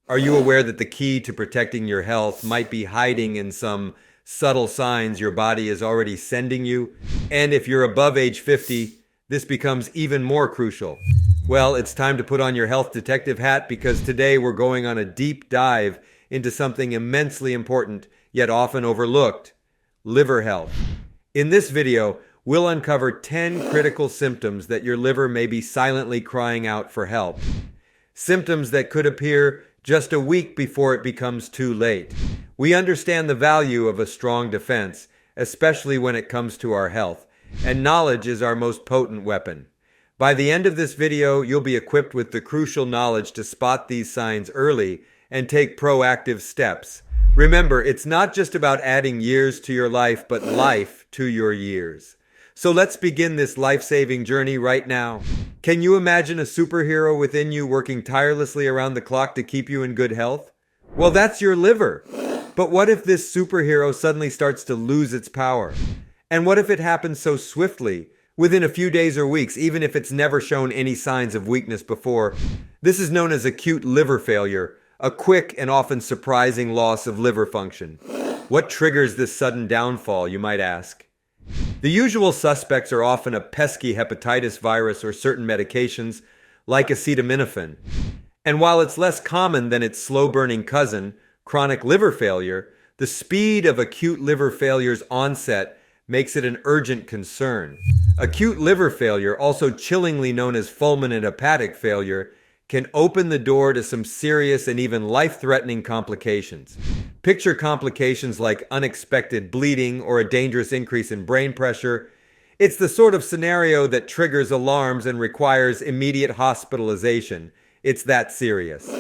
Are you aware that the key to protecting your health might be hiding in some subtle signs your body is already sending you? And if you're above age 50, this becomes even more crucial. Well, it's time to put on your health detective hat because today we're going on a deep dive into something immensely important, yet often overlooked: liver health. In this video, we'll uncover 10 critical symptoms that your liver may be silently crying out for help. Symptoms that could appear just a week before it becomes too late. We understand the value of a strong defense, especially when it comes to our health, and knowledge is our most potent weapon. By the end of this video, you'll be equipped with the crucial knowledge to spot these signs early and take proactive steps. Remember, it's not just about adding years to your life, but life to your years. So let's begin this life-saving journey right now. Can you imagine a superhero within you working tirelessly around the clock to keep you in good health? Well, that's your liver. But what if this superhero suddenly starts to lose its power? And what if it happens so swiftly, within a few days or weeks, even if it's never shown any signs of weakness before? This is known as acute liver failure, a quick and often surprising loss of liver function. What triggers this sudden downfall, you might ask? The usual suspects are often a pesky hepatitis virus or certain medications, like acetaminophen. And while it's less common than its slow-burning cousin, chronic liver failure, the speed of acute liver failure's onset makes it an urgent concern. Acute liver failure, also chillingly known as fulminant hepatic failure, can open the door to some serious and even life-threatening complications. Picture complications like unexpected bleeding or a dangerous increase in brain pressure. It's the sort of scenario that triggers alarms and requires immediate hospitalization. It's that serious.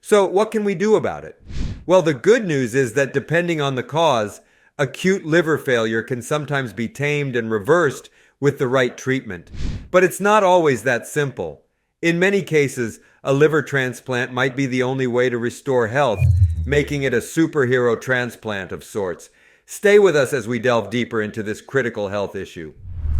So what can we do about it? Well, the good news is that depending on the cause, acute liver failure can sometimes be tamed and reversed with the right treatment. But it's not always that simple. In many cases, a liver transplant might be the only way to restore health, making it a superhero transplant of sorts. Stay with us as we delve deeper into this critical health issue.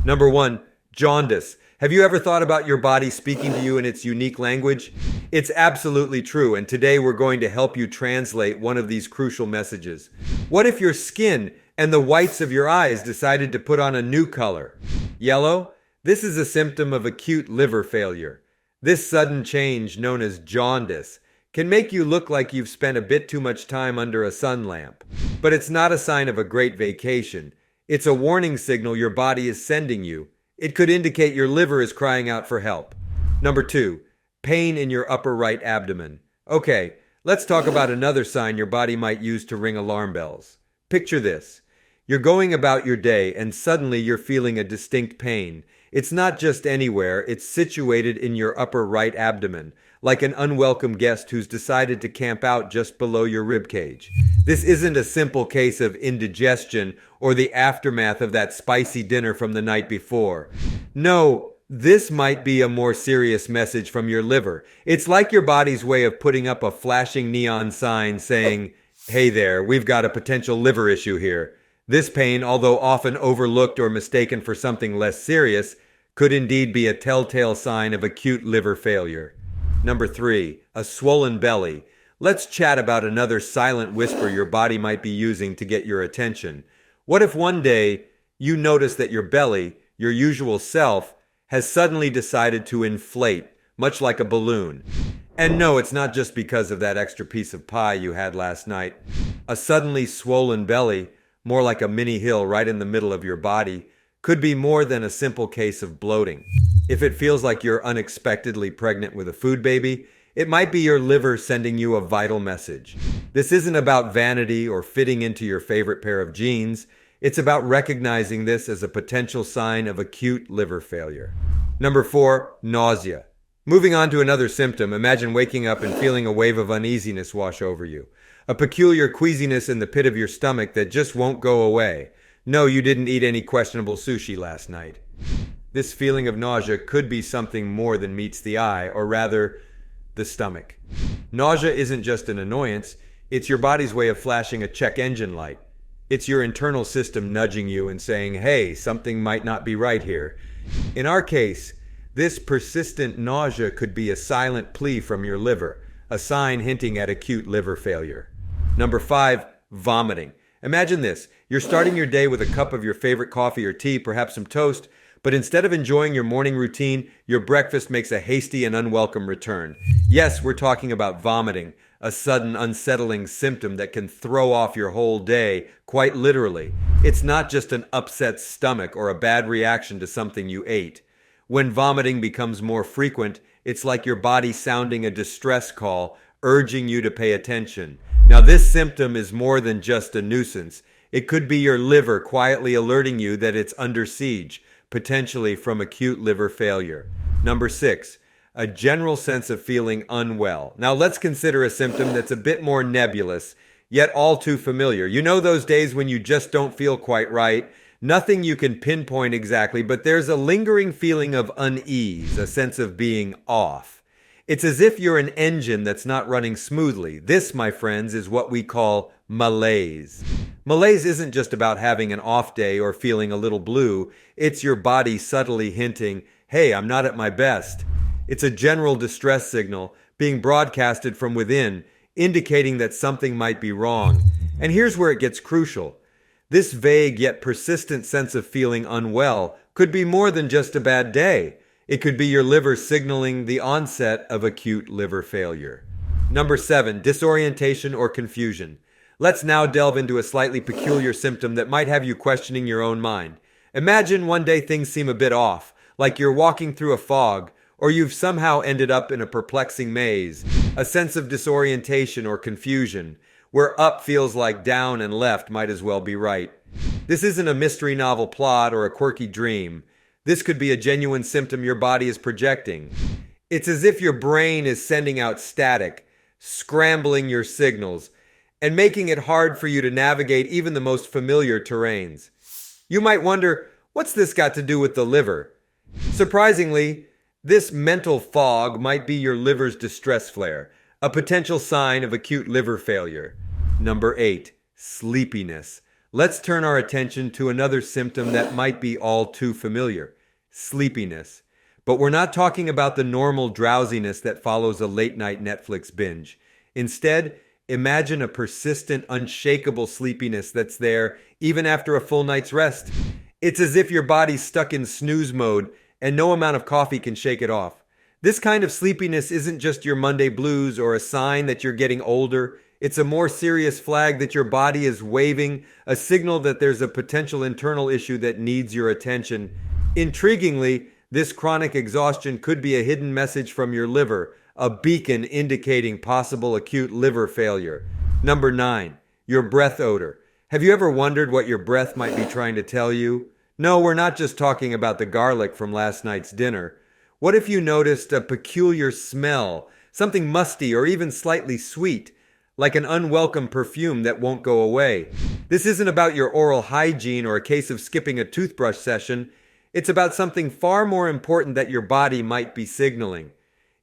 Number 1, jaundice. Have you ever thought about your body speaking to you in its unique language? It's absolutely true, and today we're going to help you translate one of these crucial messages. What if your skin and the whites of your eyes decided to put on a new color? Yellow? This is a symptom of acute liver failure. This sudden change, known as jaundice, can make you look like you've spent a bit too much time under a sun lamp. But it's not a sign of a great vacation. It's a warning signal your body is sending you. It could indicate your liver is crying out for help. Number 2, pain in your upper right abdomen. Okay, let's talk about another sign your body might use to ring alarm bells. Picture this. You're going about your day and suddenly you're feeling a distinct pain. It's not just anywhere, it's situated in your upper right abdomen, like an unwelcome guest who's decided to camp out just below your ribcage. This isn't a simple case of indigestion or the aftermath of that spicy dinner from the night before. No, this might be a more serious message from your liver. It's like your body's way of putting up a flashing neon sign saying, "Hey there, we've got a potential liver issue here." This pain, although often overlooked or mistaken for something less serious, could indeed be a telltale sign of acute liver failure. Number 3, a swollen belly. Let's chat about another silent whisper your body might be using to get your attention. What if one day you notice that your belly, your usual self, has suddenly decided to inflate, much like a balloon? And no, it's not just because of that extra piece of pie you had last night. A suddenly swollen belly, more like a mini hill right in the middle of your body, could be more than a simple case of bloating. If it feels like you're unexpectedly pregnant with a food baby, it might be your liver sending you a vital message. This isn't about vanity or fitting into your favorite pair of jeans. It's about recognizing this as a potential sign of acute liver failure. Number 4, nausea. Moving on to another symptom, imagine waking up and feeling a wave of uneasiness wash over you. A peculiar queasiness in the pit of your stomach that just won't go away. No, you didn't eat any questionable sushi last night. This feeling of nausea could be something more than meets the eye, or rather, the stomach. Nausea isn't just an annoyance, it's your body's way of flashing a check engine light. It's your internal system nudging you and saying, hey, something might not be right here. In our case, this persistent nausea could be a silent plea from your liver, a sign hinting at acute liver failure. Number 5, vomiting. Imagine this. You're starting your day with a cup of your favorite coffee or tea, perhaps some toast, but instead of enjoying your morning routine, your breakfast makes a hasty and unwelcome return. Yes, we're talking about vomiting, a sudden unsettling symptom that can throw off your whole day, quite literally. It's not just an upset stomach or a bad reaction to something you ate. When vomiting becomes more frequent, it's like your body sounding a distress call, urging you to pay attention. Now, this symptom is more than just a nuisance. It could be your liver quietly alerting you that it's under siege, potentially from acute liver failure. Number 6, a general sense of feeling unwell. Now, let's consider a symptom that's a bit more nebulous, yet all too familiar. You know those days when you just don't feel quite right? Nothing you can pinpoint exactly, but there's a lingering feeling of unease, a sense of being off. It's as if you're an engine that's not running smoothly. This, my friends, is what we call malaise. Malaise isn't just about having an off day or feeling a little blue. It's your body subtly hinting, hey, I'm not at my best. It's a general distress signal being broadcasted from within, indicating that something might be wrong. And here's where it gets crucial. This vague yet persistent sense of feeling unwell could be more than just a bad day. It could be your liver signaling the onset of acute liver failure. Number 7, disorientation or confusion. Let's now delve into a slightly peculiar symptom that might have you questioning your own mind. Imagine one day things seem a bit off, like you're walking through a fog, or you've somehow ended up in a perplexing maze. A sense of disorientation or confusion, where up feels like down and left might as well be right. This isn't a mystery novel plot or a quirky dream. This could be a genuine symptom your body is projecting. It's as if your brain is sending out static, scrambling your signals, and making it hard for you to navigate even the most familiar terrains. You might wonder, what's this got to do with the liver? Surprisingly, this mental fog might be your liver's distress flare, a potential sign of acute liver failure. Number 8, sleepiness. Let's turn our attention to another symptom that might be all too familiar. Sleepiness. But we're not talking about the normal drowsiness that follows a late-night Netflix binge. Instead, imagine a persistent, unshakable sleepiness that's there even after a full night's rest. It's as if your body's stuck in snooze mode and no amount of coffee can shake it off. This kind of sleepiness isn't just your Monday blues or a sign that you're getting older. It's a more serious flag that your body is waving, a signal that there's a potential internal issue that needs your attention. Intriguingly, this chronic exhaustion could be a hidden message from your liver, a beacon indicating possible acute liver failure. Number 9, your breath odor. Have you ever wondered what your breath might be trying to tell you? No, we're not just talking about the garlic from last night's dinner. What if you noticed a peculiar smell, something musty or even slightly sweet, like an unwelcome perfume that won't go away? This isn't about your oral hygiene or a case of skipping a toothbrush session. It's about something far more important that your body might be signaling.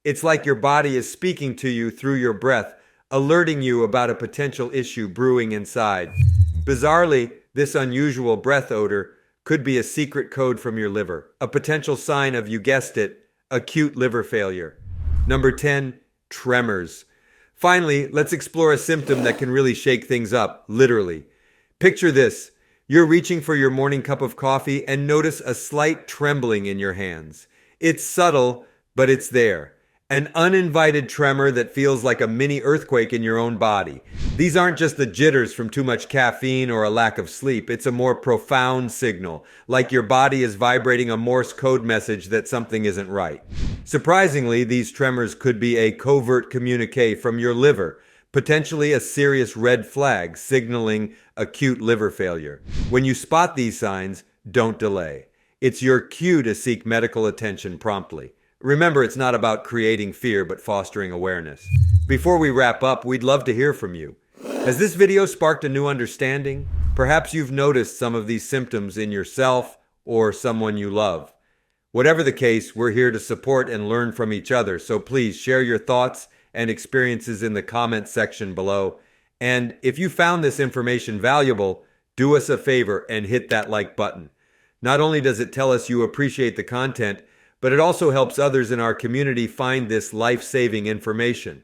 It's like your body is speaking to you through your breath, alerting you about a potential issue brewing inside. Bizarrely, this unusual breath odor could be a secret code from your liver, a potential sign of, you guessed it, acute liver failure. Number 10, tremors. Finally, let's explore a symptom that can really shake things up, literally. Picture this. You're reaching for your morning cup of coffee and notice a slight trembling in your hands. It's subtle, but it's there. An uninvited tremor that feels like a mini earthquake in your own body. These aren't just the jitters from too much caffeine or a lack of sleep. It's a more profound signal, like your body is vibrating a Morse code message that something isn't right. Surprisingly, these tremors could be a covert communique from your liver, potentially a serious red flag signaling acute liver failure. When you spot these signs, don't delay. It's your cue to seek medical attention promptly. Remember, it's not about creating fear, but fostering awareness. Before we wrap up, we'd love to hear from you. Has this video sparked a new understanding? Perhaps you've noticed some of these symptoms in yourself or someone you love. Whatever the case, we're here to support and learn from each other, so please share your thoughts and experiences in the comment section below. And if you found this information valuable, do us a favor and hit that like button. Not only does it tell us you appreciate the content, but it also helps others in our community find this life-saving information.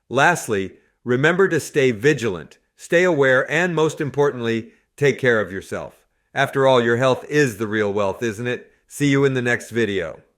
Lastly, remember to stay vigilant, stay aware, and most importantly, take care of yourself. After all, your health is the real wealth, isn't it? See you in the next video.